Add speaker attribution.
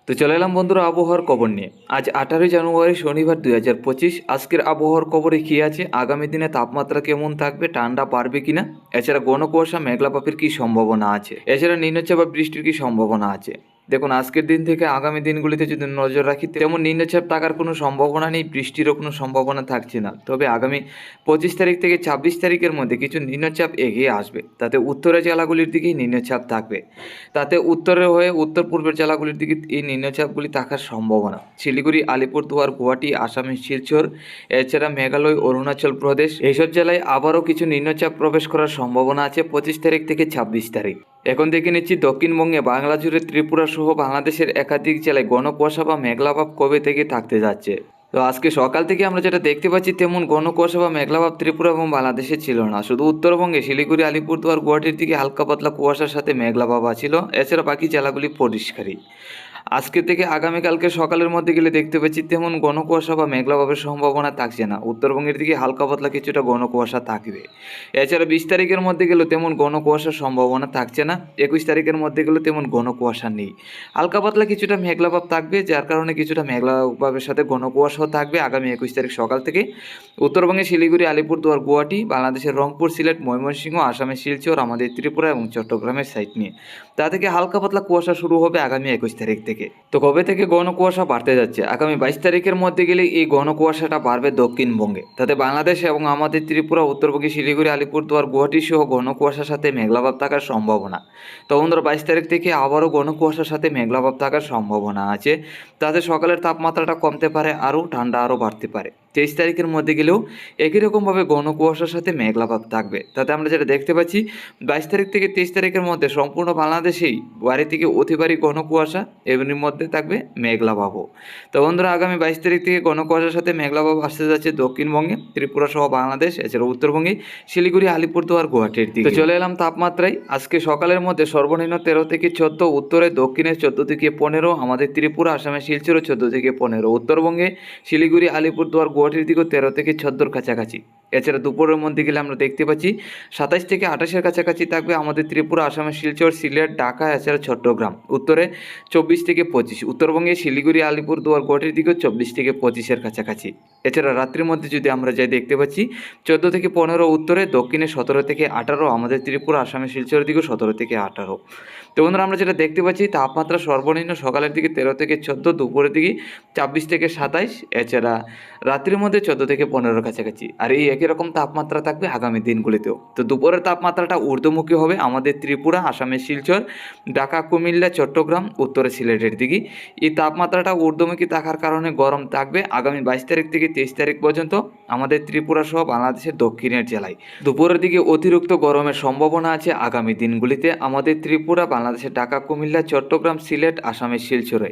Speaker 1: তো চলে এলাম বন্ধুরা আবহাওয়ার খবর নিয়ে। আজ 18 জানুয়ারি শনিবার 2025। আজকের আবহাওয়ার খবরে কী আছে, আগামী দিনে তাপমাত্রা কেমন থাকবে, ঠান্ডা বাড়বে কিনা, এছাড়া ঘন কুয়াশা মেঘলাপাপের কী সম্ভাবনা আছে, এছাড়া নিম্নচাপ বা বৃষ্টির কী সম্ভাবনা আছে। দেখুন, আজকের দিন থেকে আগামী দিনগুলিতে যদি নজর রাখি, তেমন নিম্নচাপ থাকার কোনো সম্ভাবনা নেই, বৃষ্টিরও কোনো সম্ভাবনা থাকছে না। তবে আগামী 25 তারিখ থেকে 26 তারিখের মধ্যে কিছু নিম্নচাপ এগিয়ে আসবে, তাতে উত্তরের জেলাগুলির দিকেই নিম্নচাপ থাকবে। তাতে উত্তরের হয়ে উত্তর পূর্বের জেলাগুলির দিকে এই নিম্নচাপগুলি থাকার সম্ভাবনা। শিলিগুড়ি, আলিপুরদুয়ার, গুয়াহাটি, আসামের শিলচর, এছাড়া মেঘালয়, অরুণাচল প্রদেশ, এইসব জেলায় আবারও কিছু নিম্নচাপ প্রবেশ করার সম্ভাবনা আছে 25 তারিখ থেকে 26 তারিখ। এখন দেখে নিচ্ছি দক্ষিণবঙ্গে, বাংলা জুড়ে ত্রিপুরা সহ বাংলাদেশের একাধিক জেলায় ঘন কুয়াশা বা মেঘলাভাব কবে থেকে থাকতে যাচ্ছে। তো আজকে সকাল থেকে আমরা যেটা দেখতে পাচ্ছি, তেমন ঘন কুয়াশা বা মেঘলাভাব ত্রিপুরা এবং বাংলাদেশে ছিল না। শুধু উত্তরবঙ্গে শিলিগুড়ি, আলিপুরদুয়ার, গুয়াহাটির দিকে হালকা পাতলা কুয়াশার সাথে মেঘলাভাব ছিল। এছাড়া বাকি জেলাগুলি পরিষ্কারই। আজকে থেকে আগামীকালকে সকালের মধ্যে গেলে দেখতে পাচ্ছি তেমন ঘন কুয়াশা বা মেঘলাভাবের সম্ভাবনা থাকছে না। উত্তরবঙ্গের দিকে হালকা পাতলা কিছুটা ঘন কুয়াশা থাকবে। এছাড়া 20 তারিখের মধ্যে গেলেও তেমন ঘন কুয়াশার সম্ভাবনা থাকছে না। 21 তারিখের মধ্যে গেলেও তেমন ঘন কুয়াশা নেই। হালকা পাতলা কিছুটা মেঘলাভাব থাকবে, যার কারণে কিছুটা মেঘলাভাবের সাথে ঘন কুয়াশাও থাকবে আগামী 21 তারিখ সকাল থেকে। উত্তরবঙ্গে শিলিগুড়ি, আলিপুরদুয়ার, গুয়াহাটি, বাংলাদেশের রংপুর, সিলেট, ময়মনসিংহ, আসামের শিলচর, আমাদের ত্রিপুরা এবং চট্টগ্রামের সাইড নিয়ে তা থেকে হালকা পাতলা কুয়াশা শুরু হবে আগামী 21 তারিখ থেকে। তো কবে থেকে ঘন কুয়াশা বাড়তে যাচ্ছে, আগামী 22 তারিখের মধ্যে গেলে এই ঘন কুয়াশাটা বাড়বে দক্ষিণবঙ্গে। তাতে বাংলাদেশ এবং আমাদের ত্রিপুরা, উত্তরবঙ্গে শিলিগুড়ি, আলিপুরদুয়ার, গুয়াহাটি সহ ঘন কুয়াশার সাথে মেঘলাভাব থাকার সম্ভাবনা। তো বন্ধুরা, 22 তারিখ থেকে আবারও ঘন কুয়াশার সাথে মেঘলাভাব থাকার সম্ভাবনা আছে। তাতে সকালের তাপমাত্রাটা কমতে পারে, আরও ঠান্ডা আরও বাড়তে পারে। 23 তারিখের মধ্যে গেলেও একই রকমভাবে ঘন কুয়াশার সাথে মেঘলাভাব থাকবে। তাতে আমরা যেটা দেখতে পাচ্ছি, 22 তারিখ থেকে 23 তারিখের মধ্যে সম্পূর্ণ বাংলাদেশেই ভারী থেকে অতি ভারী ঘন কুয়াশা, এর মধ্যে থাকবে মেঘলাভাবও। তো বন্ধুরা, আগামী 22 তারিখ থেকে ঘন কুয়াশার সাথে মেঘলাভাব আসতে যাচ্ছে দক্ষিণবঙ্গে, ত্রিপুরা সহ বাংলাদেশ, এছাড়া উত্তরবঙ্গে শিলিগুড়ি, আলিপুরদুয়ার, গুয়াহাটির দিকে। তো চলে এলাম তাপমাত্রায়। আজকে সকালের মধ্যে সর্বনিম্ন 13 থেকে 14, উত্তরে দক্ষিণে 14 থেকে 15, আমাদের ত্রিপুরা, আসামের শিলচরও 14 থেকে 15, উত্তরবঙ্গে শিলিগুড়ি, আলিপুরদুয়ার, গুয়াহাটির দিকেও 13 থেকে 14 কাছাকাছি। এছাড়া দুপুরের মধ্যে গেলে আমরা দেখতে পাচ্ছি 27 থেকে 28-এর কাছাকাছি থাকবে আমাদের ত্রিপুরা, আসামের শিলচর, সিলেট, ঢাকা, এছাড়া চট্টগ্রাম। উত্তরে 24 থেকে 25, উত্তরবঙ্গে শিলিগুড়ি, আলিপুরদুয়ার, গুয়াহাটির দিকেও 24 থেকে 25-এর কাছাকাছি। এছাড়া রাত্রির মধ্যে যদি আমরা যাই দেখতে পাচ্ছি 14 থেকে 15 উত্তরে, দক্ষিণে 17 থেকে 18, আমাদের ত্রিপুরা, আসামের শিলচরের দিকেও 17 থেকে 18। তো বন্ধুরা, আমরা যেটা দেখতে পাচ্ছি তাপমাত্রা সর্বনিম্ন সকালের দিকে 13 থেকে 14, দুপুরের দিকে 26 থেকে 27, এছাড়া রাত্রির মধ্যে 14 থেকে 15 কাছাকাছি। আর এই একই রকম তাপমাত্রা থাকবে আগামী দিনগুলিতেও। তো দুপুরের তাপমাত্রাটা ঊর্ধ্বমুখী হবে আমাদের ত্রিপুরা, আসামের শিলচর, ঢাকা, কুমিল্লা, চট্টগ্রাম, উত্তরে সিলেটের দিকে। এই তাপমাত্রাটা ঊর্ধ্বমুখী থাকার কারণে গরম থাকবে আগামী 22 তারিখ থেকে 23 তারিখ পর্যন্ত আমাদের ত্রিপুরা সহ বাংলাদেশের দক্ষিণের জেলায়। দুপুরের দিকে অতিরিক্ত গরমের সম্ভাবনা আছে আগামী দিনগুলিতে আমাদের ত্রিপুরা, বাংলাদেশের ঢাকা, কুমিল্লা, চট্টগ্রাম, সিলেট, আসামের শিলচরে।